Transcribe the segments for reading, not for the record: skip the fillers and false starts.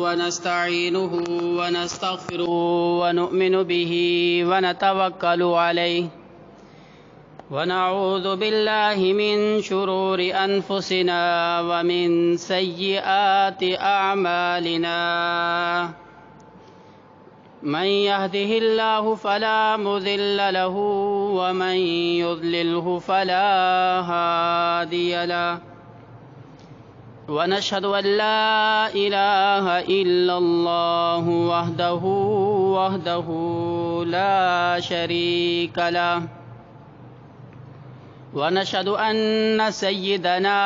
ونستعينه ونستغفره ونؤمن به ونتوكل عليه ونعوذ بالله من شرور أنفسنا ومن سيئات أعمالنا من يهده الله فلا مضل له ومن يضلله فلا هادي له ونشهد أن لا إله إلا الله وحده لا شريك له ونشهد أن سيدنا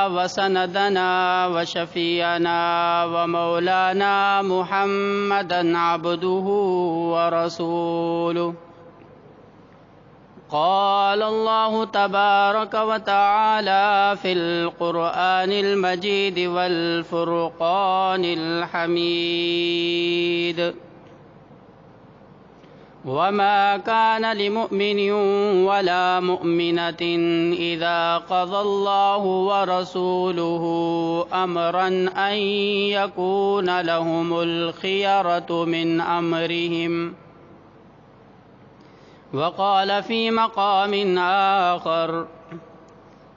وسندنا وشفيعنا ومولانا محمدا عبده ورسوله قال الله تبارك وتعالى في القرآن المجيد والفرقان الحميد وما كان لمؤمن ولا مؤمنة إذا قضى الله ورسوله أمرا أن يكون لهم الخيرة من أمرهم وقال في مقام آخر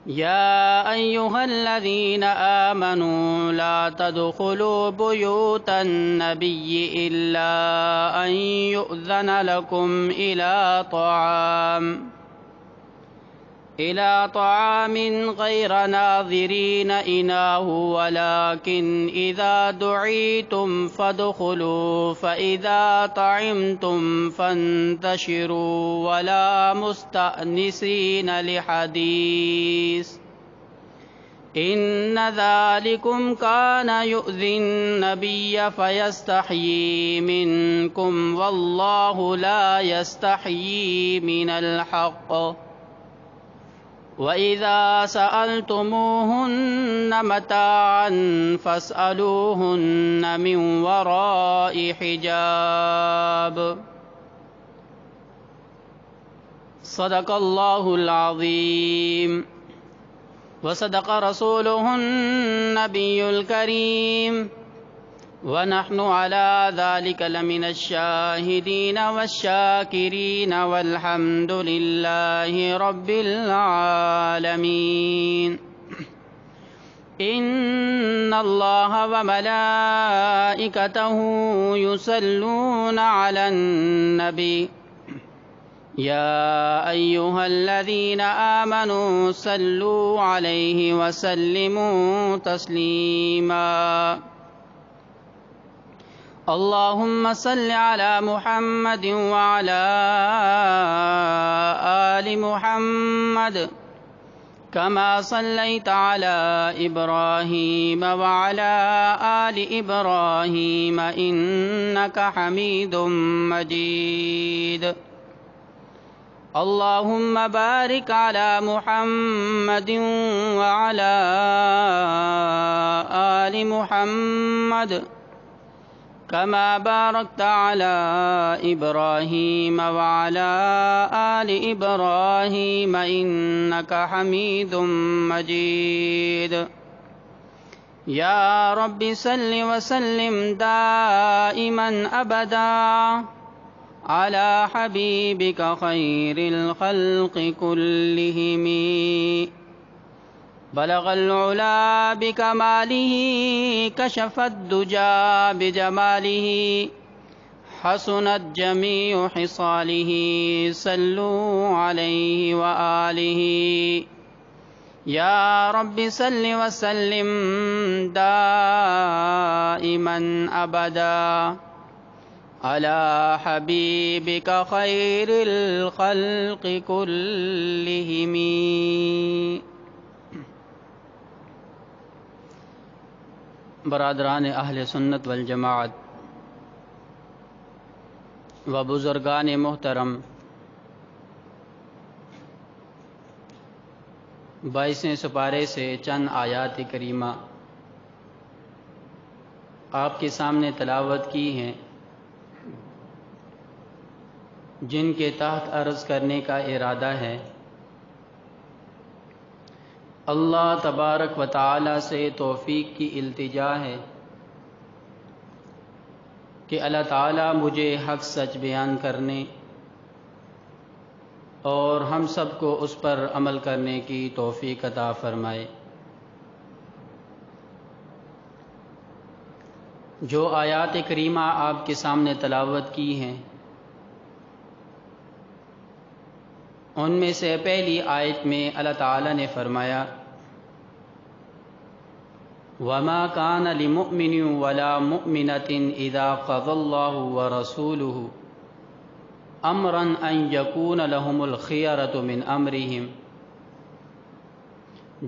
يا أيها الذين آمنوا لا تدخلوا بيوت النبي إلا أن يؤذن لكم إلى طعام غير ناظرين إناه ولكن إذا دعيتم فادخلوا فإذا طعمتم فانتشروا ولا مستأنسين لحديث إن ذلكم كان يؤذي النبي فيستحيي منكم والله لا يستحيي من الحق وإذا سألتموهن متاعا فاسألوهن من وراء حجاب صدق الله العظيم وصدق رسوله النبي الكريم ونحن على ذلك لمن الشاهدين والشاكرين والحمد لله رب العالمين إن الله وملائكته يصلون على النبي يا أيها الذين آمنوا صلوا عليه وسلموا تسليما اللهم صل على محمد وعلى آل محمد كما صليت على إبراهيم وعلى آل إبراهيم إنك حميد مجيد اللهم بارك على محمد وعلى آل محمد كما باركت على إبراهيم وعلى آل إبراهيم إنك حميد مجيد يا رب صل وسلم دائما أبدا على حبيبك خير الخلق كلهم بلغ العلا بكماله كشف الدجى بجماله حسنت جميع خصاله صلوا عليه وآله يا رب صل وسلم دائما أبدا على حبيبك خير الخلق كلهم برادران اہل سنت والجماعت و بزرگان محترم، 22 سپارے سے چند آیات کریمہ آپ کے سامنے تلاوت کی ہیں، جن کے تحت عرض کرنے کا ارادہ ہے۔ اللہ تبارک و تعالی سے توفیق کی التجا ہے کہ اللہ تعالیٰ مجھے حق سچ بیان کرنے اور ہم سب کو اس پر عمل کرنے کی توفیق عطا فرمائے۔ جو آیات کریمہ آپ کے سامنے تلاوت کی ہیں، ان میں سے پہلی آیت میں اللہ تعالیٰ نے فرمایا وَمَا كَانَ لِمُؤْمِنٍ وَلَا مُؤْمِنَةٍ إِذَا قَضَى اللَّهُ وَرَسُولُهُ أَمْرًا أَن يَكُونَ لَهُمُ الْخِيَرَةُ مِنْ أَمْرِهِمْ،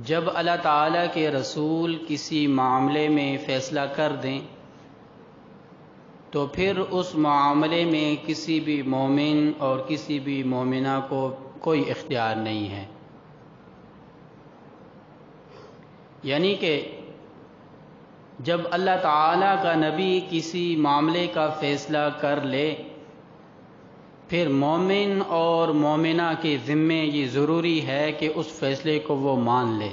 جب اللہ تعالیٰ کے رسول کسی معاملے میں فیصلہ کر دیں تو پھر اس معاملے میں کسی بھی مومن اور کسی بھی مومنہ کو کوئی اختیار نہیں ہے۔ یعنی کہ جب اللہ تعالیٰ کا نبی کسی معاملے کا فیصلہ کر لے، پھر مومن اور مومنہ کے ذمے یہ ضروری ہے کہ اس فیصلے کو وہ مان لے۔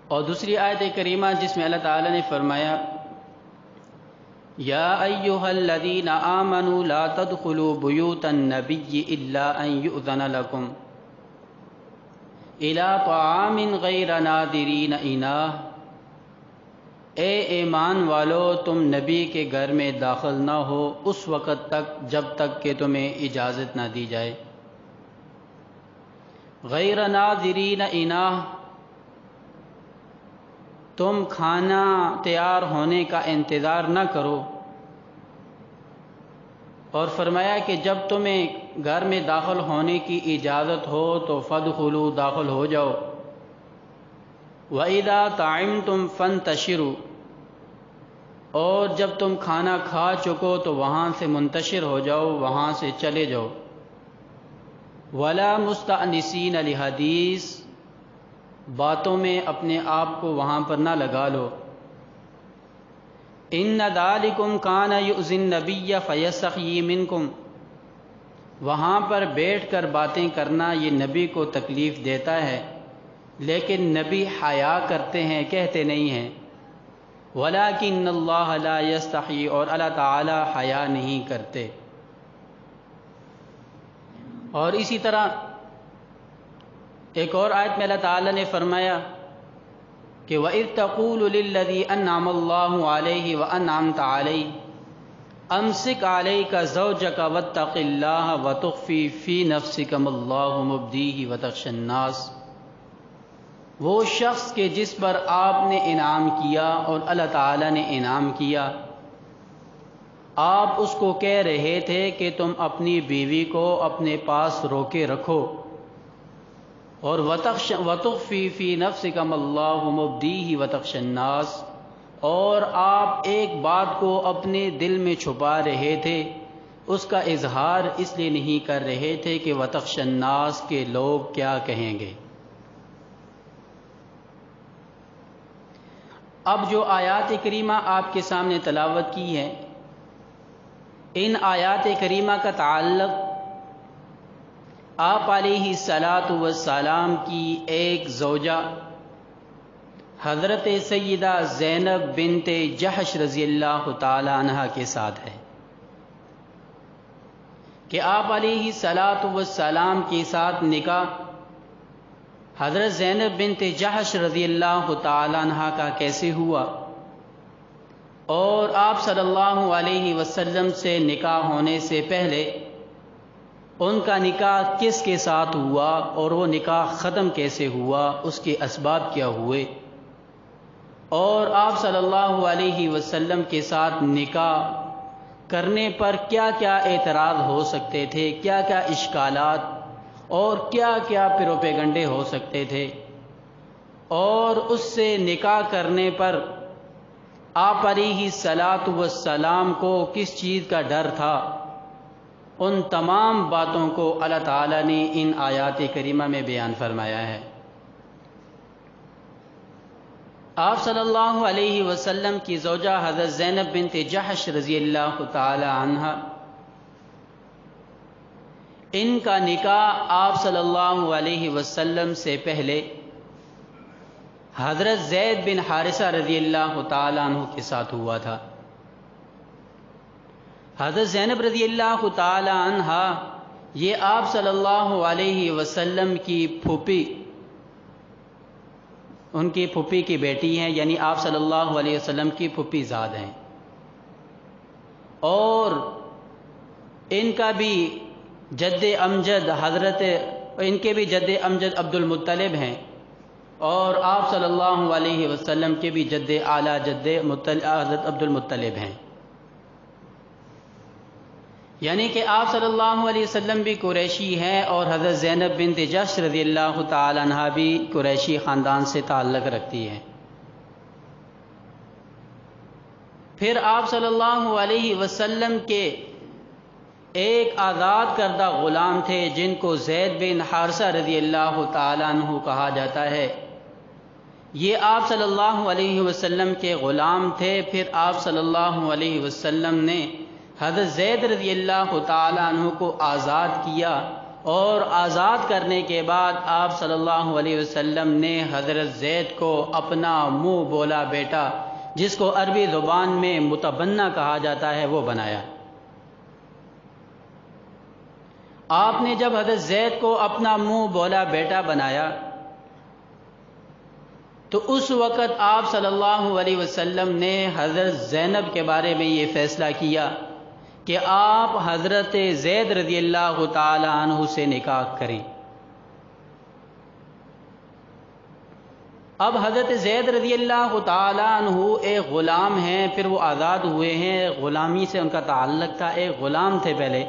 اور دوسری آیت کریمہ جس میں اللہ تعالیٰ نے فرمایا یا ایھا الذین آمنوا لا تدخلوا بیوت النبی الا ان یؤذن لکم الی طعام غیر ناظرین اناہ، اے ایمان والو تم نبی کے گھر میں داخل نہ ہو اس وقت تک جب تک کہ تمہیں اجازت نہ دی جائے۔ غیر ناظرین اناہ، تم کھانا تیار ہونے کا انتظار نہ کرو، اور فرمایا کہ جب تمہیں گھر میں داخل ہونے کی اجازت ہو تو فادخلوا، داخل ہو جاؤ۔ وَإِذَا طَعِمْتُمْ فَانْتَشِرُوا، اور جب تم کھانا کھا چکو تو وہاں سے منتشر ہو جاؤ، وہاں سے چلے جاؤ۔ وَلَا مُسْتَأْنِسِينَ لِحَدِيثٍ، باتوں میں اپنے آپ کو وہاں پر نہ لگا لو۔ إِنَّ ذَلِكُمْ كَانَ يُؤْذِي النَّبِيَّ فَيَسْتَحْيِي مِنْكُمْ، وہاں پر بیٹھ کر باتیں کرنا یہ نبی کو تکلیف دیتا ہے، لیکن نبی حیا کرتے ہیں، کہتے نہیں ہیں۔ وَلَكِنَّ اللَّهَ لَا يَسْتَحْيِي، اور اللہ تعالی حیا نہیں کرتے۔ اور اسی طرح ایک اور آیت میں اللہ تعالی نے فرمایا کہ وَإِذْ تَقُولُ لِلَّذِي أَنْعَمَ اللَّهُ عَلَيْهِ وَأَنْعَمْتَ عَلَيْهِ أَمْسِكْ عَلَيْكَ زَوْجَكَ وَاتَّقِ اللَّهَ وَتُخْفِي فِي نَفْسِكَ مَا اللَّهُ مُبْدِيهِ وَتَخْشَى النَّاسَ، وہ شخص کے جس پر آپ نے انعام کیا اور اللہ تعالی نے انعام کیا، آپ اس کو کہہ رہے تھے کہ تم اپنی بیوی کو اپنے پاس روکے رکھو، اور وَتُخْفِي فِي نَفْسِكَ مَا اللَّهُ مُبْدِيهِ وَتَخْشَى النَّاسَ، اور آپ ایک بات کو اپنے دل میں چھپا رہے تھے، اس کا اظہار اس لیے نہیں کر رہے تھے کہ وَتَخْشَى النَّاسَ، کہ لوگ کیا کہیں گے۔ اب جو آیات کریمہ آپ کے سامنے تلاوت کی ہے، ان آیات کریمہ کا تعلق آپ علیہ الصلاۃ والسلام کی ایک زوجہ حضرت سیدہ زینب بنت جحش رضی اللہ تعالی عنہا کے ساتھ ہے کہ آپ علیہ الصلاۃ والسلام کے ساتھ نکاح حضرت زینب بنت جحش رضی اللہ تعالی عنہا کا کیسے ہوا، اور آپ صلی اللہ علیہ وسلم سے نکاح ہونے سے پہلے ان کا نکاح کس کے ساتھ ہوا، اور وہ نکاح ختم کیسے ہوا، اس کے اسباب کیا ہوئے، اور آپ صلی اللہ علیہ وسلم کے ساتھ نکاح کرنے پر کیا کیا اعتراض ہو سکتے تھے، کیا کیا اشکالات اور کیا کیا پروپیگنڈے ہو سکتے تھے، اور اس سے نکاح کرنے پر آپ علیہ الصلاۃ والسلام کو کس چیز کا ڈر تھا، ان تمام باتوں کو اللہ تعالیٰ نے ان آیات کریمہ میں بیان فرمایا ہے۔ آپ صلی اللہ علیہ وسلم کی زوجہ حضرت زینب بنت جحش رضی اللہ تعالی عنہا، ان کا نکاح آپ صلی اللہ علیہ وسلم سے پہلے حضرت زید بن حارثہ رضی اللہ تعالیٰ عنہ کے ساتھ ہوا تھا۔ حضرت زینب رضی اللہ تعالیٰ عنہ یہ آپ صلی اللہ علیہ وسلم کی پھوپھی، ان کی پھوپھی کی بیٹی ہیں، یعنی آپ صلی اللہ علیہ وسلم کی پھوپھی زاد ہیں، اور ان کا بھی جد امجد ان کے بھی جد امجد عبد المطلب ہیں، اور آپ صلی اللہ علیہ وسلم کے بھی جد اعلیٰ حضرت عبد المطلب ہیں، یعنی کہ آپ صلی اللہ علیہ وسلم بھی قریشی ہیں، اور حضرت زینب بنت جحش رضی اللہ تعالی عنہ بھی قریشی خاندان سے تعلق رکھتی ہیں۔ پھر آپ صلی اللہ علیہ وسلم کے ایک آزاد کردہ غلام تھے جن کو زید بن حارثہ رضی اللہ تعالیٰ عنہ کہا جاتا ہے، یہ آپ صلی اللہ علیہ وسلم کے غلام تھے۔ پھر آپ صلی اللہ علیہ وسلم نے حضرت زید رضی اللہ تعالیٰ عنہ کو آزاد کیا، اور آزاد کرنے کے بعد آپ صلی اللہ علیہ وسلم نے حضرت زید کو اپنا منہ بولا بیٹا، جس کو عربی زبان میں متبنہ کہا جاتا ہے، وہ بنایا۔ آپ نے جب حضرت زید کو اپنا منہ بولا بیٹا بنایا تو اس وقت آپ صلی اللہ علیہ وسلم نے حضرت زینب کے بارے میں یہ فیصلہ کیا کہ آپ حضرت زید رضی اللہ تعالی عنہ سے نکاح کریں۔ اب حضرت زید رضی اللہ تعالی عنہ ایک غلام ہیں، پھر وہ آزاد ہوئے ہیں، غلامی سے ان کا تعلق تھا، ایک غلام تھے پہلے،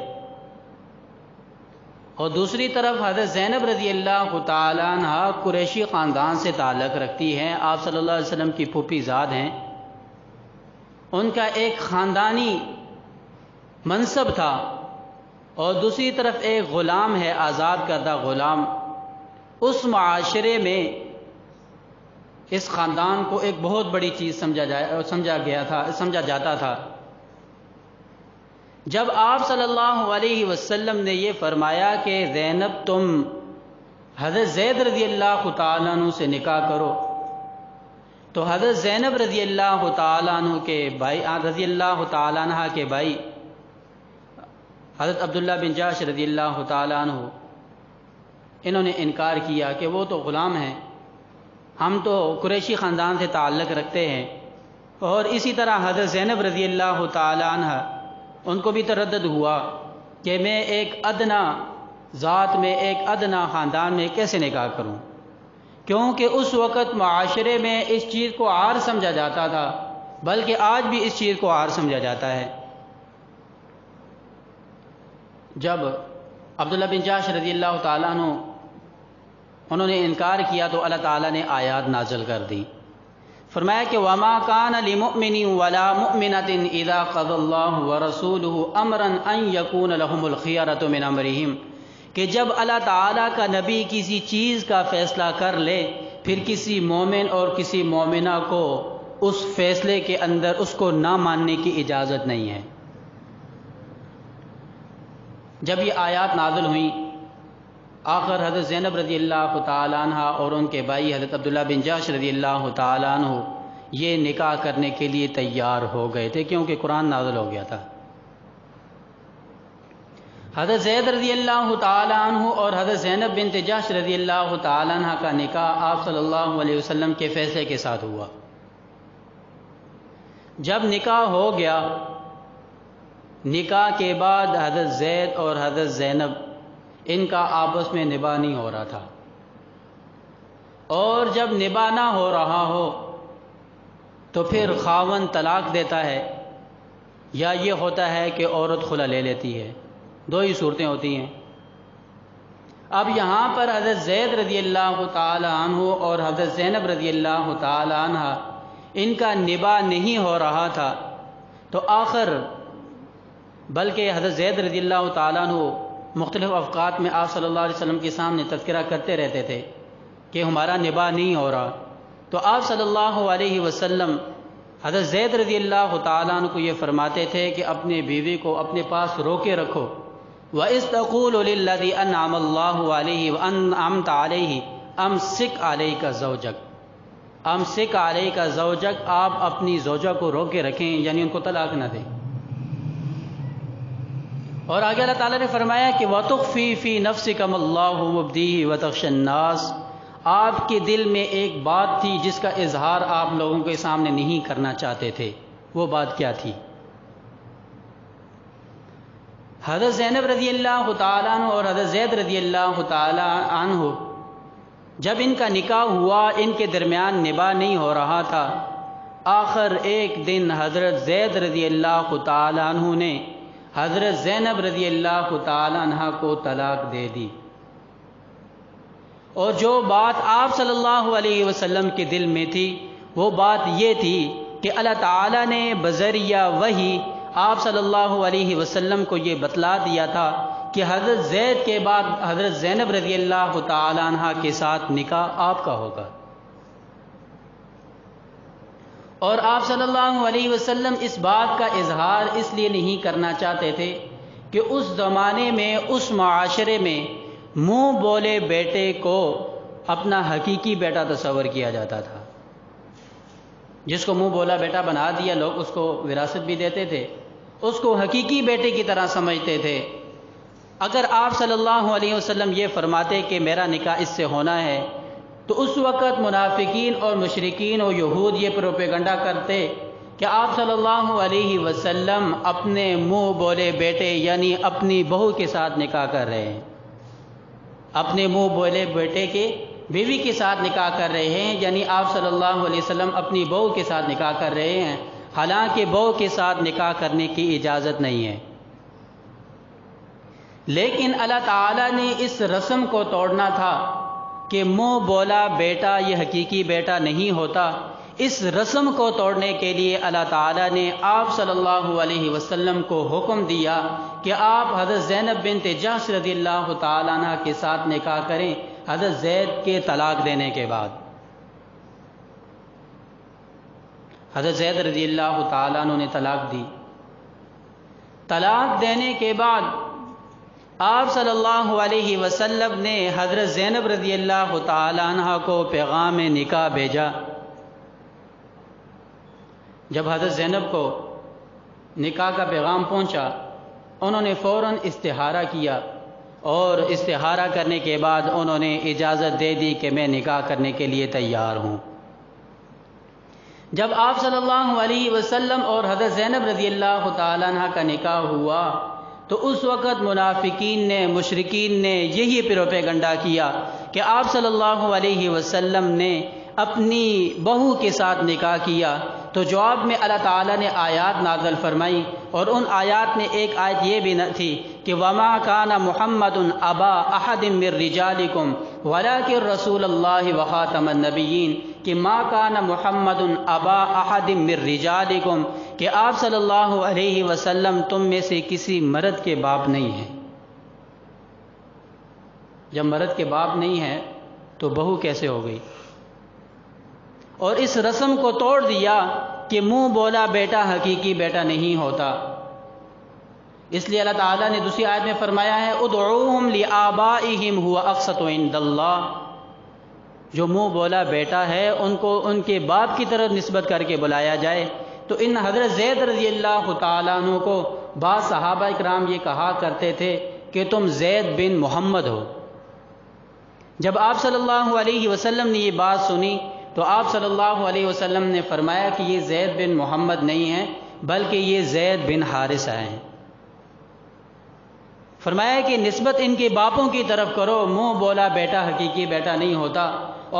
اور دوسری طرف حضرت زینب رضی اللہ تعالی عنہ قریشی خاندان سے تعلق رکھتی ہیں، آپ صلی اللہ علیہ وسلم کی پھوپھی زاد ہیں، ان کا ایک خاندانی منصب تھا، اور دوسری طرف ایک غلام ہے، آزاد کردہ غلام۔ اس معاشرے میں اس خاندان کو ایک بہت بڑی چیز سمجھا جاتا تھا۔ جب آپ صلی اللہ علیہ وسلم نے یہ فرمایا کہ زینب تم حضرت زید رضی اللہ تعالیٰ عنہ سے نکاح کرو، تو حضرت زینب رضی اللہ تعالیٰ عنہ کے بھائی رضی اللہ تعالیٰ عنہ کے بھائی حضرت عبداللہ بن جحش رضی اللہ تعالیٰ عنہ، انہوں نے انکار کیا کہ وہ تو غلام ہیں، ہم تو قریشی خاندان سے تعلق رکھتے ہیں۔ اور اسی طرح حضرت زینب رضی اللہ تعالیٰ عنہ، ان کو بھی تردد ہوا کہ میں ایک ادنا ذات میں، ایک ادنا خاندان میں کیسے نکاح کروں، کیونکہ اس وقت معاشرے میں اس چیز کو عار سمجھا جاتا تھا، بلکہ آج بھی اس چیز کو عار سمجھا جاتا ہے۔ جب عبداللہ بن جحش رضی اللہ تعالیٰ عنہ انہوں نے انکار کیا تو اللہ تعالیٰ نے آیات نازل کر دی، فرمایا کہ وَمَا كَانَ لِمُؤْمِنٍ وَلَا مُؤْمِنَةٍ إِذَا قَضَى اللَّهُ وَرَسُولُهُ أَمْرًا أَن يَكُونَ لَهُمُ الْخِيَرَةُ مِنْ أَمْرِهِمْ، کہ جب اللہ تعالیٰ کا نبی کسی چیز کا فیصلہ کر لے، پھر کسی مومن اور کسی مومنہ کو اس فیصلے کے اندر اس کو نہ ماننے کی اجازت نہیں ہے۔ جب یہ آیات نازل ہوئیں، آخر حضرت زینب رضی اللہ تعالیٰ عنہ اور ان کے بھائی حضرت عبداللہ بن جحش رضی اللہ تعالیٰ عنہ یہ نکاح کرنے کے لیے تیار ہو گئے تھے، کیونکہ قرآن نازل ہو گیا تھا۔ حضرت زید رضی اللہ تعالیٰ عنہ اور حضرت زینب بنت جحش رضی اللہ تعالیٰ عنہ کا نکاح آپ صلی اللہ علیہ وسلم کے فیصلے کے ساتھ ہوا۔ جب نکاح ہو گیا، نکاح کے بعد حضرت زید اور حضرت زینب ان کا آپس میں نباہ نہیں ہو رہا تھا، اور جب نباہ نہ ہو رہا ہو تو پھر خاوند طلاق دیتا ہے، یا یہ ہوتا ہے کہ عورت خلا لے لیتی ہے، دو ہی صورتیں ہوتی ہیں۔ اب یہاں پر حضرت زید رضی اللہ تعالی عنہ اور حضرت زینب رضی اللہ تعالی عنہ ان کا نباہ نہیں ہو رہا تھا، تو آخر بلکہ حضرت زید رضی اللہ تعالیٰ عنہ مختلف اوقات میں آپ صلی اللہ علیہ وسلم کے سامنے تذکرہ کرتے رہتے تھے کہ ہمارا نباہ نہیں ہو رہا، تو آپ صلی اللہ علیہ وسلم حضرت زید رضی اللہ تعالیٰ عنہ کو یہ فرماتے تھے کہ اپنے بیوی کو اپنے پاس روکے رکھو، وَإِذْ تَقُولُ لِلَّذِي أَنْعَمَ اللَّهُ عَلَيْهِ وَأَنْعَمْتَ عَلَيْهِ أَمْسِكْ عَلَيْكَ زَوْجَكَ، امسک علیک زوجک، آپ اپنی زوجہ کو روک کے رکھیں، یعنی ان کو طلاق نہ دیں۔ اور آگے اللہ تعالیٰ نے فرمایا کہ وَتُخْفِي فِي نَفْسِكَ مَا اللَّهُ مُبْدِيهِ وَتَخْشَى النَّاسَ، آپ کے دل میں ایک بات تھی جس کا اظہار آپ لوگوں کے سامنے نہیں کرنا چاہتے تھے، وہ بات کیا تھی؟ حضرت زینب رضی اللہ تعالیٰ عنہ اور حضرت زید رضی اللہ تعالیٰ عنہ جب ان کا نکاح ہوا، ان کے درمیان نباہ نہیں ہو رہا تھا، آخر ایک دن حضرت زید رضی اللہ تعالیٰ عنہ نے حضرت زینب رضی اللہ تعالیٰ عنہ کو طلاق دے دی۔ اور جو بات آپ صلی اللہ علیہ وسلم کے دل میں تھی وہ بات یہ تھی کہ اللہ تعالیٰ نے بذریعہ وحی آپ صلی اللہ علیہ وسلم کو یہ بتلا دیا تھا کہ حضرت زید کے بعد حضرت زینب رضی اللہ تعالیٰ عنہ کے ساتھ نکاح آپ کا ہوگا۔ اور آپ صلی اللہ علیہ وسلم اس بات کا اظہار اس لیے نہیں کرنا چاہتے تھے کہ اس زمانے میں، اس معاشرے میں منہ بولے بیٹے کو اپنا حقیقی بیٹا تصور کیا جاتا تھا۔ جس کو منہ بولا بیٹا بنا دیا، لوگ اس کو وراثت بھی دیتے تھے، اس کو حقیقی بیٹے کی طرح سمجھتے تھے۔ اگر آپ صلی اللہ علیہ وسلم یہ فرماتے کہ میرا نکاح اس سے ہونا ہے، تو اس وقت منافقین اور مشرکین اور یہود یہ پروپیگنڈا کرتے کہ آپ صلی اللہ علیہ وسلم اپنے منہ بولے بیٹے یعنی اپنی بہو کے ساتھ نکاح کر رہے ہیں، اپنے منہ بولے بیٹے کے بیوی کے ساتھ نکاح کر رہے ہیں، یعنی آپ صلی اللہ علیہ وسلم اپنی بہو کے ساتھ نکاح کر رہے ہیں، حالانکہ بہو کے ساتھ نکاح کرنے کی اجازت نہیں ہے۔ لیکن اللہ تعالیٰ نے اس رسم کو توڑنا تھا کہ منہ بولا بیٹا یہ حقیقی بیٹا نہیں ہوتا۔ اس رسم کو توڑنے کے لیے اللہ تعالیٰ نے آپ صلی اللہ علیہ وسلم کو حکم دیا کہ آپ حضرت زینب بنت جحش رضی اللہ تعالیٰ عنہ کے ساتھ نکاح کریں حضرت زید کے طلاق دینے کے بعد۔ حضرت زید رضی اللہ تعالیٰ عنہ نے طلاق دی۔ طلاق دینے کے بعد آپ صلی اللہ علیہ وسلم نے حضرت زینب رضی اللہ تعالیٰ عنہ کو پیغام نکاح بھیجا۔ جب حضرت زینب کو نکاح کا پیغام پہنچا، انہوں نے فوراً استخارہ کیا، اور استخارہ کرنے کے بعد انہوں نے اجازت دے دی کہ میں نکاح کرنے کے لیے تیار ہوں۔ جب آپ صلی اللہ علیہ وسلم اور حضرت زینب رضی اللہ تعالیٰ عنہ کا نکاح ہوا تو اس وقت منافقین نے، مشرکین نے یہی پروپیگنڈا کیا کہ آپ صلی اللہ علیہ وسلم نے اپنی بہو کے ساتھ نکاح کیا۔ تو جواب میں اللہ تعالیٰ نے آیات نازل فرمائی، اور ان آیات میں ایک آیت یہ بھی تھی کہ وَمَا كَانَ مُحَمَّدٌ أَبَا أَحَدٍ مِّن رِّجَالِكُمْ وَلَٰكِن رَّسُولَ اللَّهِ وَخَاتَمَ النَّبِيِّينَ کہ ما کان محمد ابا احد من رجالکم کہ آپ صلی اللہ علیہ وسلم تم میں سے کسی مرد کے باپ نہیں ہیں۔ جب مرد کے باپ نہیں ہے تو بہو کیسے ہو گئی؟ اور اس رسم کو توڑ دیا کہ منہ بولا بیٹا حقیقی بیٹا نہیں ہوتا۔ اس لیے اللہ تعالیٰ نے دوسری آیت میں فرمایا ہے ادعوہم لآبائہم هو اقسط عند اللہ، جو منہ بولا بیٹا ہے ان کو ان کے باپ کی طرف نسبت کر کے بلایا جائے۔ تو ان حضرت زید رضی اللہ تعالیٰ عنہ کو بعض صحابہ اکرام یہ کہا کرتے تھے کہ تم زید بن محمد ہو۔ جب آپ صلی اللہ علیہ وسلم نے یہ بات سنی تو آپ صلی اللہ علیہ وسلم نے فرمایا کہ یہ زید بن محمد نہیں ہیں بلکہ یہ زید بن حارثہ ہیں۔ فرمایا کہ نسبت ان کے باپوں کی طرف کرو، منہ بولا بیٹا حقیقی بیٹا نہیں ہوتا،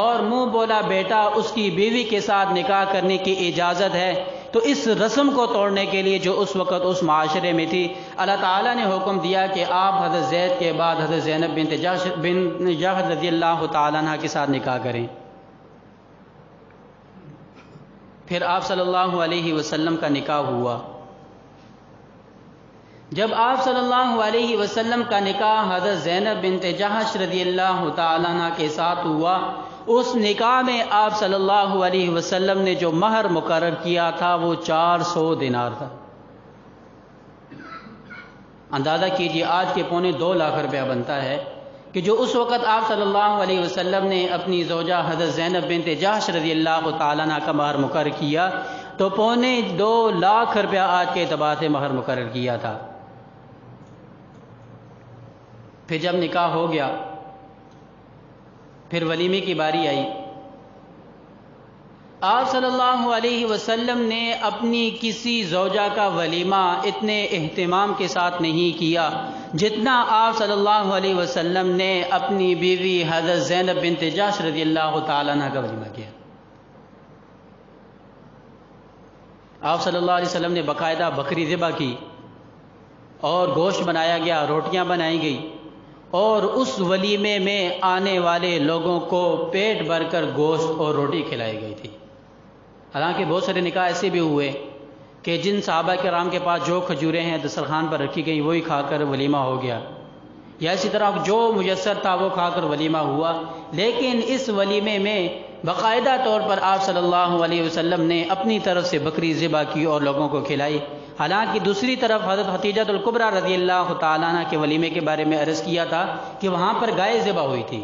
اور منہ بولا بیٹا اس کی بیوی کے ساتھ نکاح کرنے کی اجازت ہے۔ تو اس رسم کو توڑنے کے لیے جو اس وقت اس معاشرے میں تھی، اللہ تعالیٰ نے حکم دیا کہ آپ حضرت زید کے بعد حضرت زینب بنت جحش رضی اللہ تعالیٰ عنہ کے ساتھ نکاح کریں۔ پھر آپ صلی اللہ علیہ وسلم کا نکاح ہوا۔ جب آپ صلی اللہ علیہ وسلم کا نکاح حضرت زینب بنت جحش رضی اللہ تعالیٰ عنہ کے ساتھ ہوا، اس نکاح میں آپ صلی اللہ علیہ وسلم نے جو مہر مقرر کیا تھا وہ 400 دینار تھا۔ اندازہ کیجئے آج کے 2.25 لاکھ روپیہ بنتا ہے کہ جو اس وقت آپ صلی اللہ علیہ وسلم نے اپنی زوجہ حضرت زینب بنت جحش رضی اللہ تعالیٰ عنہ کا مہر مقرر کیا تو 2.25 لاکھ روپیہ آج کے اعتبار سے مہر مقرر کیا تھا۔ پھر جب نکاح ہو گیا پھر ولیمے کی باری آئی۔ آپ صلی اللہ علیہ وسلم نے اپنی کسی زوجہ کا ولیمہ اتنے اہتمام کے ساتھ نہیں کیا جتنا آپ صلی اللہ علیہ وسلم نے اپنی بیوی حضرت زینب بنت جحش رضی اللہ تعالیٰ عنہ کا ولیمہ کیا۔ آپ صلی اللہ علیہ وسلم نے باقاعدہ بکری ذبح کی اور گوشت بنایا گیا، روٹیاں بنائی گئی، اور اس ولیمے میں آنے والے لوگوں کو پیٹ بھر کر گوشت اور روٹی کھلائی گئی تھی۔ حالانکہ بہت سارے نکاح ایسے بھی ہوئے کہ جن صحابہ کرام کے پاس جو کھجوریں ہیں دسترخوان پر رکھی گئی وہی کھا کر ولیمہ ہو گیا، یا اسی طرح جو میسر تھا وہ کھا کر ولیمہ ہوا۔ لیکن اس ولیمے میں باقاعدہ طور پر آپ صلی اللہ علیہ وسلم نے اپنی طرف سے بکری ذبح کی اور لوگوں کو کھلائی۔ حالانکہ دوسری طرف حضرت حتیجہ الکبریٰ رضی اللہ تعالیٰ عنہ کے ولیمے کے بارے میں عرض کیا تھا کہ وہاں پر گائے ذبح ہوئی تھی،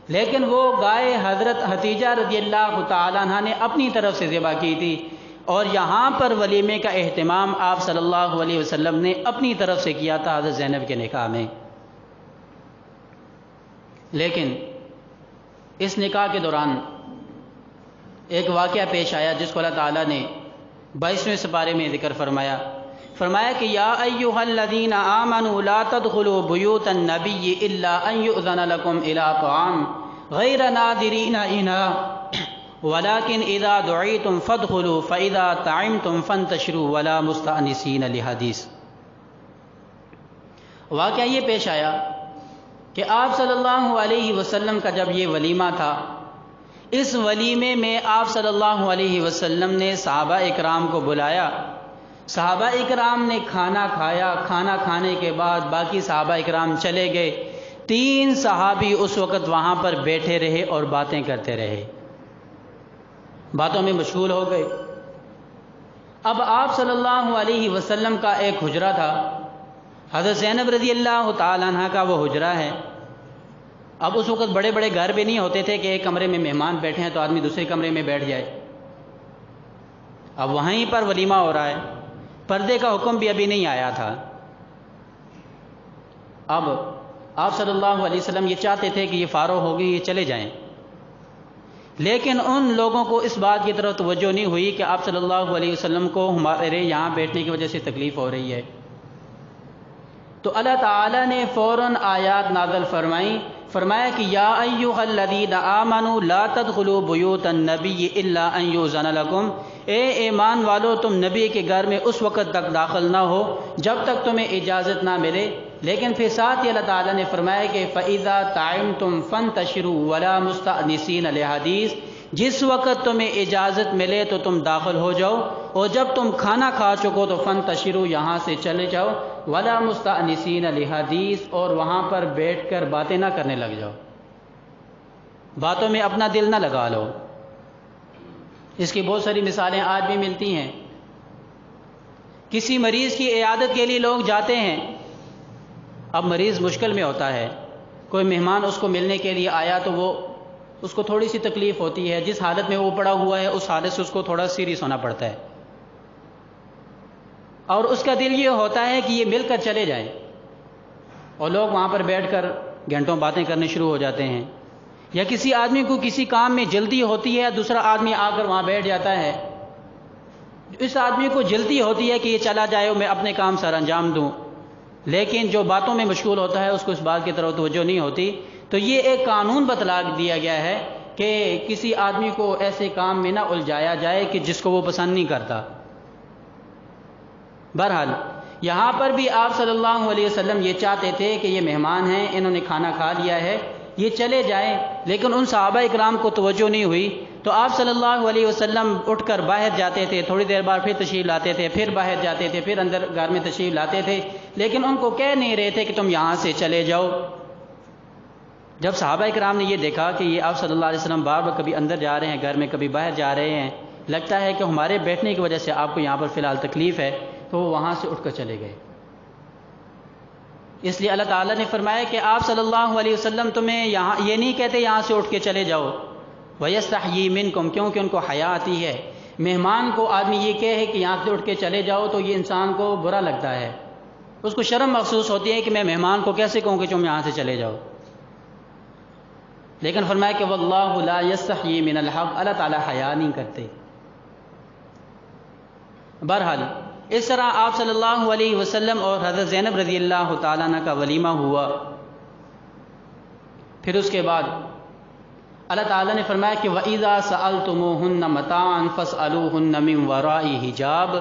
لیکن وہ گائے حضرت حتیجہ رضی اللہ تعالیٰ عنہ نے اپنی طرف سے ذبح کی تھی، اور یہاں پر ولیمے کا اہتمام آپ صلی اللہ علیہ وسلم نے اپنی طرف سے کیا تھا حضرت زینب کے نکاح میں۔ لیکن اس نکاح کے دوران ایک واقعہ پیش آیا جس کو اللہ تعالیٰ نے 22ویں سپارے میں ذکر فرمایا کہ یا ایھا الذین آمنوا لا تدخلوا بیوت النبی الا ان یؤذن لکم الی طعام غیر ناظرین اناء ولكن اذا دعیتم فادخلوا فاذا طعمتم فانتشروا ولا مستأنسین لحدیث۔ واقعہ یہ پیش آیا کہ آپ صلی اللہ علیہ وسلم کا جب یہ ولیمہ تھا، اس ولیمے میں آپ صلی اللہ علیہ وسلم نے صحابہ اکرام کو بلایا، صحابہ اکرام نے کھانا کھایا، کھانا کھانے کے بعد باقی صحابہ اکرام چلے گئے، 3 صحابی اس وقت وہاں پر بیٹھے رہے اور باتیں کرتے رہے، باتوں میں مشغول ہو گئے۔ اب آپ صلی اللہ علیہ وسلم کا ایک حجرہ تھا، حضرت زینب رضی اللہ تعالیٰ عنہ کا وہ حجرہ ہے۔ اب اس وقت بڑے بڑے گھر بھی نہیں ہوتے تھے کہ ایک کمرے میں مہمان بیٹھے ہیں تو آدمی دوسرے کمرے میں بیٹھ جائے، اب وہیں پر ولیمہ ہو رہا ہے، پردے کا حکم بھی ابھی نہیں آیا تھا۔ اب آپ صلی اللہ علیہ وسلم یہ چاہتے تھے کہ یہ فارغ ہو گئی، یہ چلے جائیں، لیکن ان لوگوں کو اس بات کی طرف توجہ نہیں ہوئی کہ آپ صلی اللہ علیہ وسلم کو ہمارے یہاں بیٹھنے کی وجہ سے تکلیف ہو رہی ہے۔ تو اللہ تعالیٰ نے فوراً آیات نازل فرمایا کہ یا ایھا الذین آمنوا لا تدخلوا بیوت النبی الا ان یؤذن لکم، اے ایمان والو تم نبی کے گھر میں اس وقت تک داخل نہ ہو جب تک تمہیں اجازت نہ ملے۔ لیکن پھر ساتھ ہی اللہ تعالیٰ نے فرمایا کہ فَإِذَا طَعِمْتُمْ فَانْتَشِرُوا وَلَا مُسْتَأْنِسِينَ لِحَدِيثٍ، جس وقت تمہیں اجازت ملے تو تم داخل ہو جاؤ، اور جب تم کھانا کھا چکو تو فَانْتَشِرُوا، یہاں سے چلے جاؤ، وَلَا مُسْتَأْنِسِينَ لِحَدِيثٍ، اور وہاں پر بیٹھ کر باتیں نہ کرنے لگ جاؤ، باتوں میں اپنا دل نہ لگا لو۔ اس کی بہت ساری مثالیں آج بھی ملتی ہیں۔ کسی مریض کی عیادت کے لیے لوگ جاتے ہیں، اب مریض مشکل میں ہوتا ہے، کوئی مہمان اس کو ملنے کے لیے آیا تو وہ اس کو تھوڑی سی تکلیف ہوتی ہے، جس حالت میں وہ پڑا ہوا ہے اس حالت سے اس کو تھوڑا سیریس ہونا پڑتا ہے، اور اس کا دل یہ ہوتا ہے کہ یہ مل کر چلے جائیں، اور لوگ وہاں پر بیٹھ کر گھنٹوں باتیں کرنے شروع ہو جاتے ہیں۔ یا کسی آدمی کو کسی کام میں جلدی ہوتی ہے، دوسرا آدمی آ کر وہاں بیٹھ جاتا ہے، اس آدمی کو جلدی ہوتی ہے کہ یہ چلا جائے میں اپنے کام سر انجام دوں، لیکن جو باتوں میں مشغول ہوتا ہے اس کو اس بات کی طرف توجہ نہیں ہوتی۔ تو یہ ایک قانون بتلا دیا گیا ہے کہ کسی آدمی کو ایسے کام میں نہ الجھایا جائے کہ جس کو وہ پسند نہیں کرتا۔ بہرحال یہاں پر بھی آپ صلی اللہ علیہ وسلم یہ چاہتے تھے کہ یہ مہمان ہیں، انہوں نے کھانا کھا لیا ہے، یہ چلے جائیں، لیکن ان صحابہ اکرام کو توجہ نہیں ہوئی، تو آپ صلی اللہ علیہ وسلم اٹھ کر باہر جاتے تھے، تھوڑی دیر بعد پھر تشریف لاتے تھے، پھر باہر جاتے تھے، پھر اندر گھر میں تشریف لاتے تھے، لیکن ان کو کہہ نہیں رہے تھے کہ تم یہاں سے چلے جاؤ۔ جب صحابہ اکرام نے یہ دیکھا کہ یہ آپ صلی اللہ علیہ وسلم بار بار کبھی اندر جا رہے ہیں گھر میں، کبھی باہر جا رہے ہیں، لگتا ہے کہ ہمارے بیٹھنے کی وجہ سے آپ کو یہاں پر فی الحال تکلیف ہے، تو وہ وہاں سے اٹھ کر چلے گئے۔ اس لیے اللہ تعالیٰ نے فرمایا کہ آپ صلی اللہ علیہ وسلم تمہیں یہاں یہ نہیں کہتے یہاں سے اٹھ کے چلے جاؤ، وَيَسْتَحْيِي مِنْكُمْ، کیونکہ ان کو حیا آتی ہے۔ مہمان کو آدمی یہ کہے کہ یہاں سے اٹھ کے چلے جاؤ تو یہ انسان کو برا لگتا ہے، اس کو شرم محسوس ہوتی ہے کہ میں مہمان کو کیسے کہوں کہ تم یہاں سے چلے جاؤ، لیکن فرمایا کہ وَاللَّهُ لَا يَسْتَحْيِي مِنَ الْحَقِّ، اللہ تعالیٰ حیا نہیں کرتے۔ بہرحال اس طرح آپ صلی اللہ علیہ وسلم اور حضرت زینب رضی اللہ تعالیٰ عنہ کا ولیمہ ہوا۔ پھر اس کے بعد اللہ تعالیٰ نے فرمایا کہ وَإِذَا سَأَلْتُمُوهُنَّ مَتَاعًا فَاسْأَلُوهُنَّ مِنْ وَرَاءِ حِجَابٍ،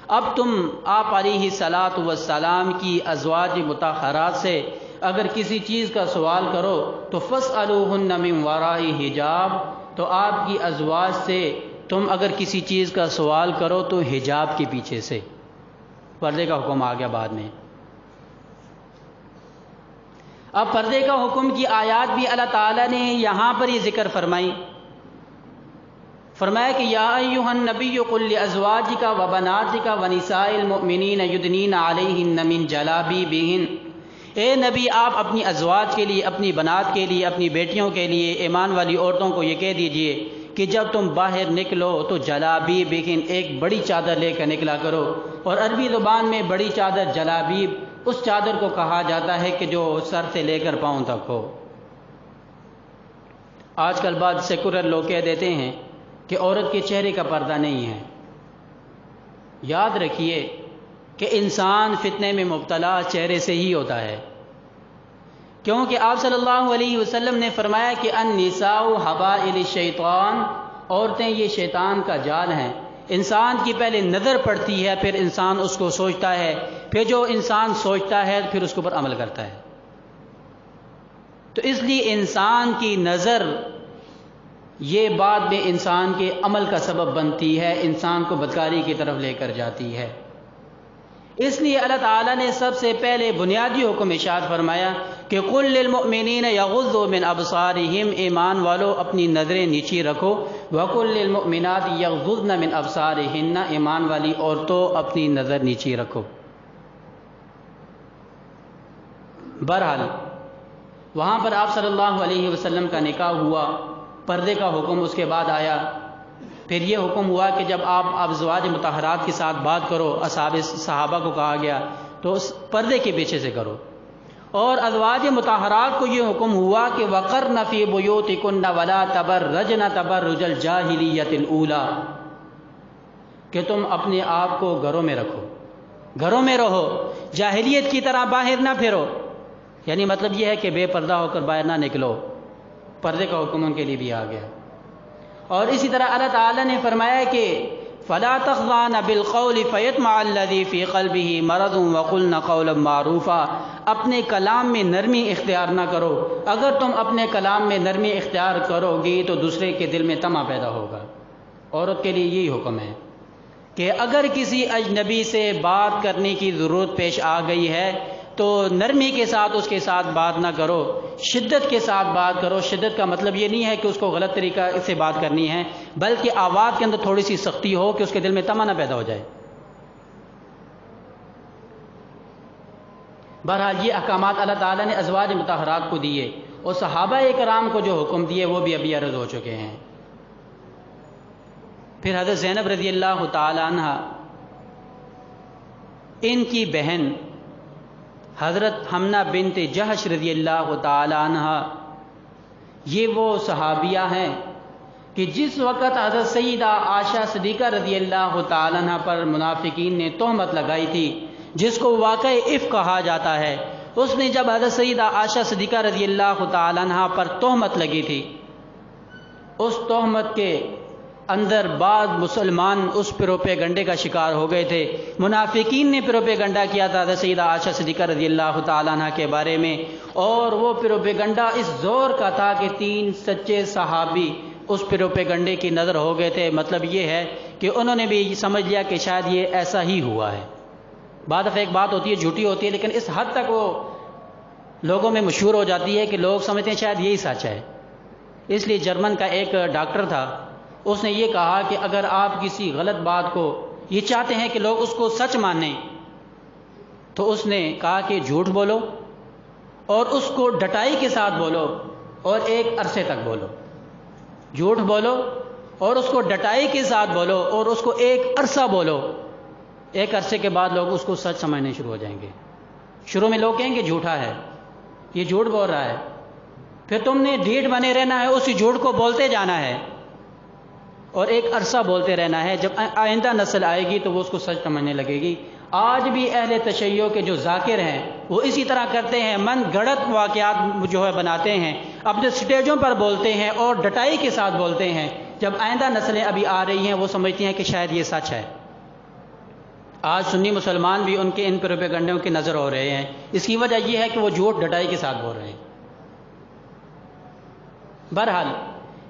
اب تم آپ علیہ الصلاۃ والسلام کی ازواج مطہرات سے اگر کسی چیز کا سوال کرو تو فَاسْأَلُوهُنَّ مِنْ وَرَاءِ حِجَابٍ، تو آپ کی ازواج سے تم اگر کسی چیز کا سوال کرو تو حجاب کے پیچھے سے، پردے کا حکم آ گیا بعد میں۔ اب پردے کا حکم کی آیات بھی اللہ تعالیٰ نے یہاں پر یہ ذکر فرمائی، فرمایا کہ یا ایھا النبی قل لازواجک وبناتک ونساء المؤمنین یدنین علیہن من جلابیبہن، اے نبی آپ اپنی ازواج کے لیے، اپنی بنات کے لیے، اپنی بیٹیوں کے لیے، ایمان والی عورتوں کو یہ کہہ دیجئے کہ جب تم باہر نکلو تو جلابیبہن، ایک بڑی چادر لے کر نکلا کرو۔ اور عربی زبان میں بڑی چادر جلابیب اس چادر کو کہا جاتا ہے کہ جو سر سے لے کر پاؤں تک ہو۔ آج کل بعض سیکولر لوگ کہہ دیتے ہیں کہ عورت کے چہرے کا پردہ نہیں ہے۔ یاد رکھیے کہ انسان فتنے میں مبتلا چہرے سے ہی ہوتا ہے، کیونکہ آپ صلی اللہ علیہ وسلم نے فرمایا کہ النساء حبائل الشیطان، عورتیں یہ شیطان کا جال ہیں۔ انسان کی پہلے نظر پڑتی ہے، پھر انسان اس کو سوچتا ہے، پھر جو انسان سوچتا ہے پھر اس کے اوپر عمل کرتا ہے۔ تو اس لیے انسان کی نظر یہ بعد میں انسان کے عمل کا سبب بنتی ہے، انسان کو بدکاری کی طرف لے کر جاتی ہے۔ اس لیے اللہ تعالیٰ نے سب سے پہلے بنیادی حکم ارشاد فرمایا کہ قل للمؤمنین یغضوا من ابصارہم، ایمان والو اپنی نظریں نیچی رکھو، وقل للمؤمنات یغضضن من ابصارہن، ایمان والی عورتوں اپنی نظر نیچی رکھو۔ بہرحال وہاں پر آپ صلی اللہ علیہ وسلم کا نکاح ہوا، پردے کا حکم اس کے بعد آیا۔ پھر یہ حکم ہوا کہ جب آپ ازواج مطہرات کے ساتھ بات کرو، صحابہ کو کہا گیا تو اس پردے کے پیچھے سے کرو۔ اور ازواج مطہرات کو یہ حکم ہوا کہ وقرن فی بیوتکن ولا تبرجن تبرج الجاہلیۃ الاولی، کہ تم اپنے آپ کو گھروں میں رکھو، گھروں میں رہو، جاہلیت کی طرح باہر نہ پھرو، یعنی مطلب یہ ہے کہ بے پردہ ہو کر باہر نہ نکلو۔ پردے کا حکم ان کے لیے بھی آ گیا۔ اور اسی طرح اللہ تعالیٰ نے فرمایا کہ فَلَا تَخْضَعْنَ بِالْقَوْلِ فَيَطْمَعَ الَّذِي فِي قَلْبِهِ مَرَضٌ وَقُلْنَ قَوْلًا مَّعْرُوفًا، اپنے کلام میں نرمی اختیار نہ کرو، اگر تم اپنے کلام میں نرمی اختیار کرو گی تو دوسرے کے دل میں طمع پیدا ہوگا۔ عورت کے لیے یہی حکم ہے کہ اگر کسی اجنبی سے بات کرنے کی ضرورت پیش آ گئی ہے تو نرمی کے ساتھ اس کے ساتھ بات نہ کرو، شدت کے ساتھ بات کرو۔ شدت کا مطلب یہ نہیں ہے کہ اس کو غلط طریقہ سے بات کرنی ہے، بلکہ آواز کے اندر تھوڑی سی سختی ہو کہ اس کے دل میں طمع نہ پیدا ہو جائے۔ بہرحال یہ احکامات اللہ تعالیٰ نے ازواج مطہرات کو دیے، اور صحابہ کرام کو جو حکم دیے وہ بھی ابھی عرض ہو چکے ہیں۔ پھر حضرت زینب رضی اللہ تعالی عنہ، ان کی بہن حضرت حمنہ بنت جہش رضی اللہ تعالی عنہ، یہ وہ صحابیہ ہیں کہ جس وقت حضرت سیدہ عائشہ صدیقہ رضی اللہ تعالی عنہ پر منافقین نے تہمت لگائی تھی، جس کو واقع افک کہا جاتا ہے، اس نے جب حضرت سیدہ عائشہ صدیقہ رضی اللہ تعالی عنہ پر تہمت لگی تھی، اس تہمت کے اندر بعض مسلمان اس پروپیگنڈے کا شکار ہو گئے تھے۔ منافقین نے پروپیگنڈا کیا تھا حضرت سیدہ عائشہ صدیقہ رضی اللہ تعالی عنہ کے بارے میں، اور وہ پروپیگنڈا اس زور کا تھا کہ 3 سچے صحابی اس پروپیگنڈے کی نظر ہو گئے تھے۔ مطلب یہ ہے کہ انہوں نے بھی سمجھ لیا کہ شاید یہ ایسا ہی ہوا ہے۔ بعد دفعہ ایک بات ہوتی ہے جھوٹی ہوتی ہے، لیکن اس حد تک وہ لوگوں میں مشہور ہو جاتی ہے کہ لوگ سمجھتے ہیں شاید یہی سچ ہے۔ اس لیے جرمن کا ایک ڈاکٹر تھا، اس نے یہ کہا کہ اگر آپ کسی غلط بات کو یہ چاہتے ہیں کہ لوگ اس کو سچ مانیں، تو اس نے کہا کہ جھوٹ بولو اور اس کو ڈٹائی کے ساتھ بولو اور ایک عرصے تک بولو. جھوٹ بولو اور اس کو ڈٹائی کے ساتھ بولو اور اس کو ایک عرصہ بولو. ایک عرصے کے بعد لوگ اس کو سچ سمجھنے شروع ہو جائیں گے. شروع میں لوگ کہیں گے جھوٹا ہے، یہ جھوٹ بول رہا ہے. پھر تم نے ڈھیٹ بنے رہنا ہے، اسی جھوٹ کو بولتے جانا ہے اور ایک عرصہ بولتے رہنا ہے. جب آئندہ نسل آئے گی تو وہ اس کو سچ سمجھنے لگے گی. آج بھی اہل تشیع کے جو ذاکر ہیں وہ اسی طرح کرتے ہیں، من گھڑت واقعات جو ہے بناتے ہیں، اپنے سٹیجوں پر بولتے ہیں اور ڈٹائی کے ساتھ بولتے ہیں. جب آئندہ نسلیں ابھی آ رہی ہیں وہ سمجھتی ہیں کہ شاید یہ سچ ہے. آج سنی مسلمان بھی ان کے ان پروپیگنڈوں کی نظر ہو رہے ہیں. اس کی وجہ یہ ہے کہ وہ جھوٹ ڈٹائی کے ساتھ بول رہے ہیں. بہرحال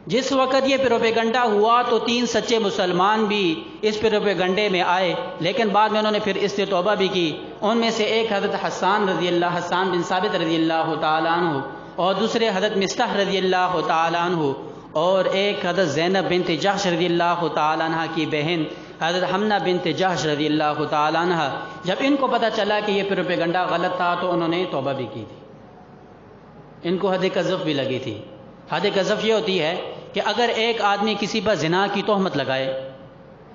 جس وقت یہ پروپیگنڈا ہوا تو 3 سچے مسلمان بھی اس پروپیگنڈے میں آئے، لیکن بعد میں انہوں نے پھر اس سے توبہ بھی کی. ان میں سے ایک حضرت حسان بن ثابت رضی اللہ تعالیٰ عنہ، اور دوسرے حضرت مصطح رضی اللہ تعالیٰ عنہ، اور ایک حضرت زینب بنت جحش رضی اللہ تعالیٰ عنہ کی بہن حضرت حمنہ بنت جحش رضی اللہ تعالیٰ عنہ. جب ان کو پتہ چلا کہ یہ پروپیگنڈا غلط تھا تو انہوں نے توبہ بھی کی تھی. ان کو حد قذف بھی لگی تھی. حد قذف یہ ہوتی ہے کہ اگر ایک آدمی کسی پر زنا کی تہمت لگائے،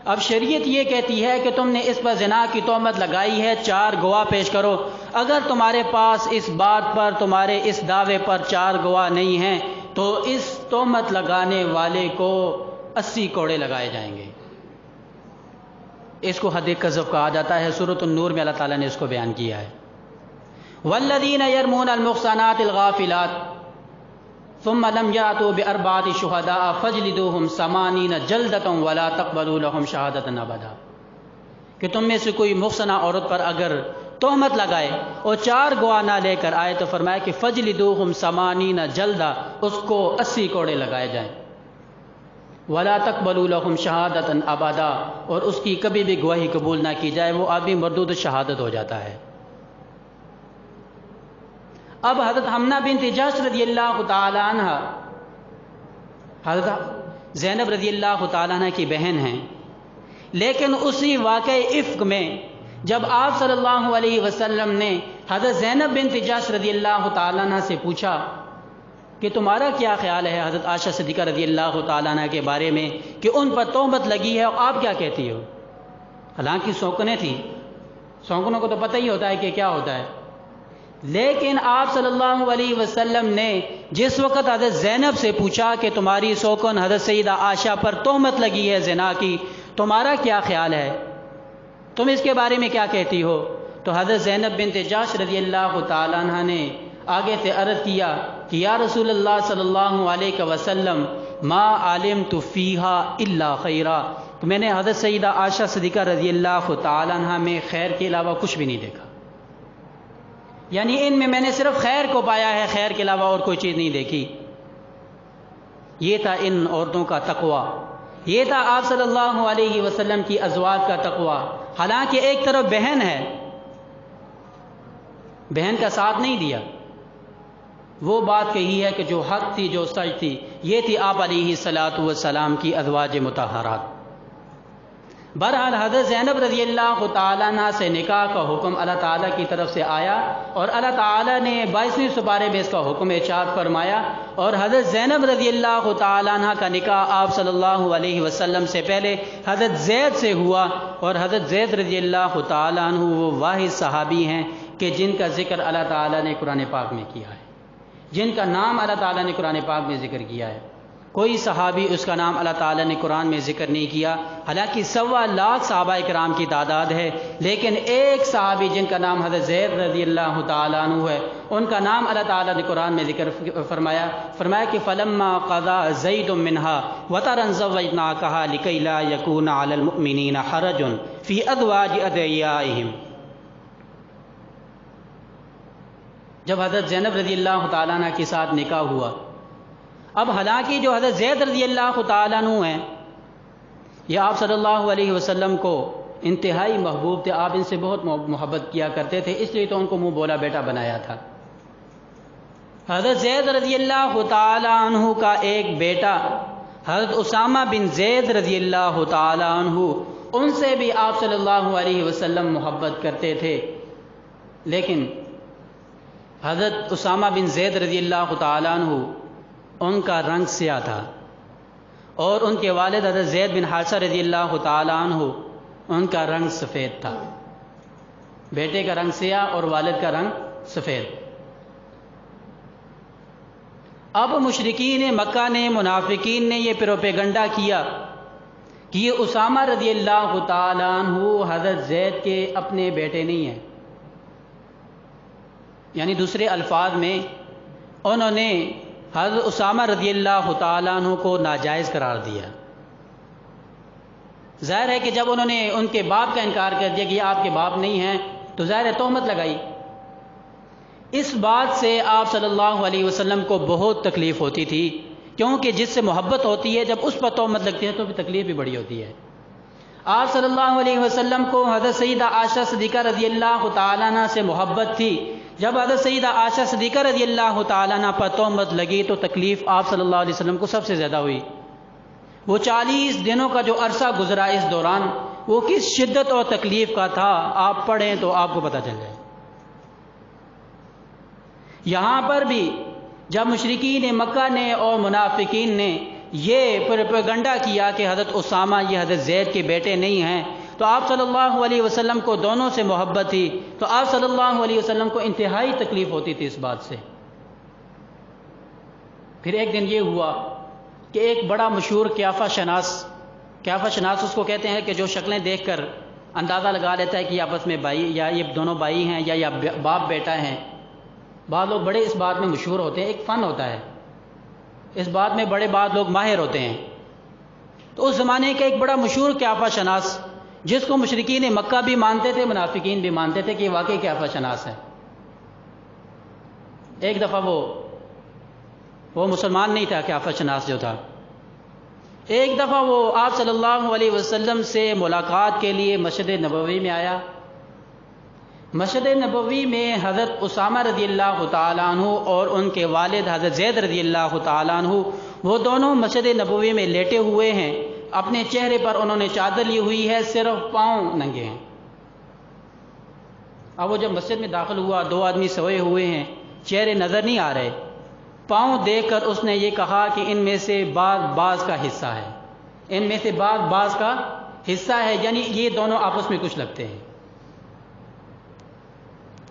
اب شریعت یہ کہتی ہے کہ تم نے اس پر زنا کی تہمت لگائی ہے، 4 گواہ پیش کرو. اگر تمہارے پاس اس بات پر، تمہارے اس دعوے پر 4 گواہ نہیں ہیں تو اس تہمت لگانے والے کو 80 کوڑے لگائے جائیں گے. اس کو حد قذف کہا جاتا ہے. سورۃ النور میں اللہ تعالیٰ نے اس کو بیان کیا ہے. والذین یرمون المحصنات الغافلات ثم لم یأتوا بأربعة شہداء فاجلدوہم 80 جلدۃ ولا تقبلوا لهم شہادۃ ابدا. کہ تم میں سے کوئی محصنہ عورت پر اگر تہمت لگائے اور 4 گواہ نہ لے کر آئے تو فرمایا کہ فاجلدوہم 80 جلدہ، اس کو 80 کوڑے لگائے جائیں. ولا تقبلوا لهم شہادۃ ابدا، اور اس کی کبھی بھی گواہی قبول نہ کی جائے. وہ آدمی مردود شہادت ہو جاتا ہے. اب حضرت حمنہ بنت جحش رضی اللہ تعالی عنہ حضرت زینب رضی اللہ تعالی عنہ کی بہن ہیں، لیکن اسی واقع افک میں جب آپ صلی اللہ علیہ وسلم نے حضرت زینب بنت جحش رضی اللہ تعالی عنہ سے پوچھا کہ تمہارا کیا خیال ہے حضرت عائشہ صدیقہ رضی اللہ تعالی عنہ کے بارے میں کہ ان پر تہمت لگی ہے، اور آپ کیا کہتی ہو؟ حالانکہ سونکنے تھیں، سونکنوں کو تو پتہ ہی ہوتا ہے کہ کیا ہوتا ہے. لیکن آپ صلی اللہ علیہ وسلم نے جس وقت حضرت زینب سے پوچھا کہ تمہاری سوکن حضرت سیدہ عائشہ پر تہمت لگی ہے زنا کی، تمہارا کیا خیال ہے، تم اس کے بارے میں کیا کہتی ہو؟ تو حضرت زینب بنت جحش رضی اللہ تعالیٰ عنہ نے آگے سے عرض کیا کہ یا رسول اللہ صلی اللہ علیہ وسلم ما علمت فیہا الا خیرا، تو میں نے حضرت سیدہ عائشہ صدیقہ رضی اللہ تعالیٰ عنہ میں خیر کے علاوہ کچھ بھی نہیں دیکھا. یعنی ان میں نے صرف خیر کو پایا ہے، خیر کے علاوہ اور کوئی چیز نہیں دیکھی. یہ تھا ان عورتوں کا تقوی، یہ تھا آپ صلی اللہ علیہ وسلم کی ازواج کا تقوی. حالانکہ ایک طرف بہن ہے، بہن کا ساتھ نہیں دیا، وہ بات کہی ہے کہ جو حق تھی، جو سچ تھی. یہ تھی آپ علیہ الصلوۃ والسلام کی ازواج مطہرات. بہرحال حضرت زینب رضی اللہ تعالیٰ عنہ سے نکاح کا حکم اللہ تعالیٰ کی طرف سے آیا، اور اللہ تعالیٰ نے 22ویں سپارے میں اس کا حکم ارشاد فرمایا. اور حضرت زینب رضی اللہ تعالیٰ عنہ کا نکاح آپ صلی اللہ علیہ وسلم سے پہلے حضرت زید سے ہوا. اور حضرت زید رضی اللہ تعالیٰ عنہ وہ واحد صحابی ہیں کہ جن کا ذکر اللہ تعالیٰ نے قرآن پاک میں کیا ہے، جن کا نام اللہ تعالیٰ نے قرآن پاک میں ذکر کیا ہے. کوئی صحابی اس کا نام اللہ تعالیٰ نے قرآن میں ذکر نہیں کیا. حالانکہ 1.25 لاکھ صحابہ کرام کی تعداد ہے، لیکن ایک صحابی جن کا نام حضرت زید رضی اللہ تعالیٰ عنہ ہے، ان کا نام اللہ تعالیٰ نے قرآن میں ذکر فرمایا کہ فلما قضا زید منها وطرا زوجناکها لکی لا یکون علی المؤمنین حرج فی ازواج ادعیائہم. جب حضرت زینب رضی اللہ تعالیٰ عنہ کے ساتھ نکاح ہوا، اب حالانکہ جو حضرت زید رضی اللہ تعالیٰ عنہ ہیں یہ آپ صلی اللہ علیہ وسلم کو انتہائی محبوب تھے، آپ ان سے بہت محبت کیا کرتے تھے، اس لیے تو ان کو منہ بولا بیٹا بنایا تھا. حضرت زید رضی اللہ تعالیٰ عنہ کا ایک بیٹا حضرت اسامہ بن زید رضی اللہ تعالیٰ عنہ، ان سے بھی آپ صلی اللہ علیہ وسلم محبت کرتے تھے. لیکن حضرت اسامہ بن زید رضی اللہ تعالیٰ عنہ ان کا رنگ سیاہ تھا اور ان کے والد حضرت زید بن حارثہ رضی اللہ تعالیٰ عنہ ان کا رنگ سفید تھا. بیٹے کا رنگ سیاہ اور والد کا رنگ سفید. اب مشرکین مکہ نے، منافقین نے یہ پروپیگنڈا کیا کہ یہ اسامہ رضی اللہ تعالیٰ عنہ حضرت زید کے اپنے بیٹے نہیں ہیں. یعنی دوسرے الفاظ میں انہوں نے حضرت اسامہ رضی اللہ تعالیٰ عنہ کو ناجائز قرار دیا. ظاہر ہے کہ جب انہوں نے ان کے باپ کا انکار کر دیا کہ یہ آپ کے باپ نہیں ہیں تو ظاہر ہے تہمت لگائی. اس بات سے آپ صلی اللہ علیہ وسلم کو بہت تکلیف ہوتی تھی، کیونکہ جس سے محبت ہوتی ہے جب اس پر تہمت لگتی ہے تو پھر تکلیف بھی بڑی ہوتی ہے. آپ صلی اللہ علیہ وسلم کو حضرت سیدہ عائشہ صدیقہ رضی اللہ تعالیٰ عنہ سے محبت تھی. جب حضرت سیدہ عائشہ صدیقہ رضی اللہ تعالیٰ عنہ پر تہمت لگی تو تکلیف آپ صلی اللہ علیہ وسلم کو سب سے زیادہ ہوئی. وہ 40 دنوں کا جو عرصہ گزرا اس دوران وہ کس شدت اور تکلیف کا تھا، آپ پڑھیں تو آپ کو پتہ چل جائے. یہاں پر بھی جب مشرکین مکہ نے اور منافقین نے یہ پروپیگنڈا کیا کہ حضرت اسامہ یہ حضرت زید کے بیٹے نہیں ہیں تو آپ صلی اللہ علیہ وسلم کو دونوں سے محبت تھی، تو آپ صلی اللہ علیہ وسلم کو انتہائی تکلیف ہوتی تھی اس بات سے. پھر ایک دن یہ ہوا کہ ایک بڑا مشہور قیافہ شناس اس کو کہتے ہیں کہ جو شکلیں دیکھ کر اندازہ لگا لیتا ہے کہ یہ آپس میں بھائی یا یہ دونوں بھائی ہیں یا باپ بیٹا ہیں. بعض لوگ بڑے اس بات میں مشہور ہوتے ہیں، ایک فن ہوتا ہے اس بات میں، بڑے بعض لوگ ماہر ہوتے ہیں. تو اس زمانے کا ایک بڑا مشہور قیافہ شناس جس کو مشرکین مکہ بھی مانتے تھے، منافقین بھی مانتے تھے کہ یہ واقعی قیافہ شناس ہے. ایک دفعہ وہ مسلمان نہیں تھا، قیافہ شناس جو تھا. ایک دفعہ وہ آپ صلی اللہ علیہ وسلم سے ملاقات کے لیے مسجد نبوی میں آیا. مسجد نبوی میں حضرت اسامہ رضی اللہ تعالیٰ عنہ اور ان کے والد حضرت زید رضی اللہ تعالیٰ عنہ وہ دونوں مسجد نبوی میں لیٹے ہوئے ہیں. اپنے چہرے پر انہوں نے چادر لی ہوئی ہے، صرف پاؤں ننگے ہیں. اب وہ جب مسجد میں داخل ہوا 2 آدمی سوئے ہوئے ہیں، چہرے نظر نہیں آ رہے. پاؤں دیکھ کر اس نے یہ کہا کہ ان میں سے بعض کا حصہ ہے، ان میں سے بعض کا حصہ ہے، یعنی یہ دونوں آپس میں کچھ لگتے ہیں.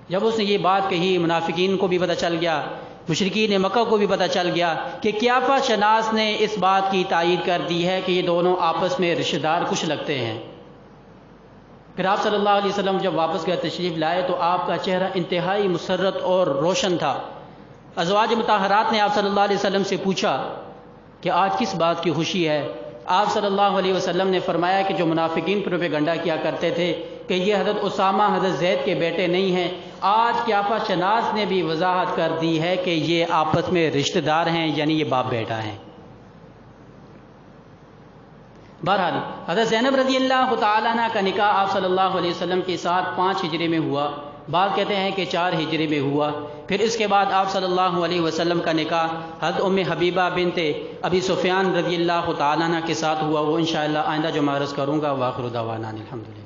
جب اس نے یہ بات کہی منافقین کو بھی پتہ چل گیا، مشرکین مکہ کو بھی پتہ چل گیا کہ قیافہ شناس نے اس بات کی تائید کر دی ہے کہ یہ دونوں آپس میں رشتہ دار کچھ لگتے ہیں. پھر آپ صلی اللہ علیہ وسلم جب واپس گئے تشریف لائے تو آپ کا چہرہ انتہائی مسرت اور روشن تھا. ازواج مطہرات نے آپ صلی اللہ علیہ وسلم سے پوچھا کہ آج کس بات کی خوشی ہے؟ آپ صلی اللہ علیہ وسلم نے فرمایا کہ جو منافقین پروپیگنڈا کیا کرتے تھے کہ یہ حضرت اسامہ حضرت زید کے بیٹے نہیں ہیں، آج قیافہ شناس نے بھی وضاحت کر دی ہے کہ یہ آپس میں رشتہ دار ہیں، یعنی یہ باپ بیٹا ہیں. بہرحال حضرت زینب رضی اللہ تعالیٰ عنہ کا نکاح آپ صلی اللہ علیہ وسلم کے ساتھ 5 ہجری میں ہوا، بعض کہتے ہیں کہ 4 ہجری میں ہوا. پھر اس کے بعد آپ صلی اللہ علیہ وسلم کا نکاح حضرت ام حبیبہ بنت ابی سفیان رضی اللہ تعالیٰ عنہ کے ساتھ ہوا. وہ انشاءاللہ آئندہ جو میں عرض کروں گا. وآخر دعوانا الحمدللہ.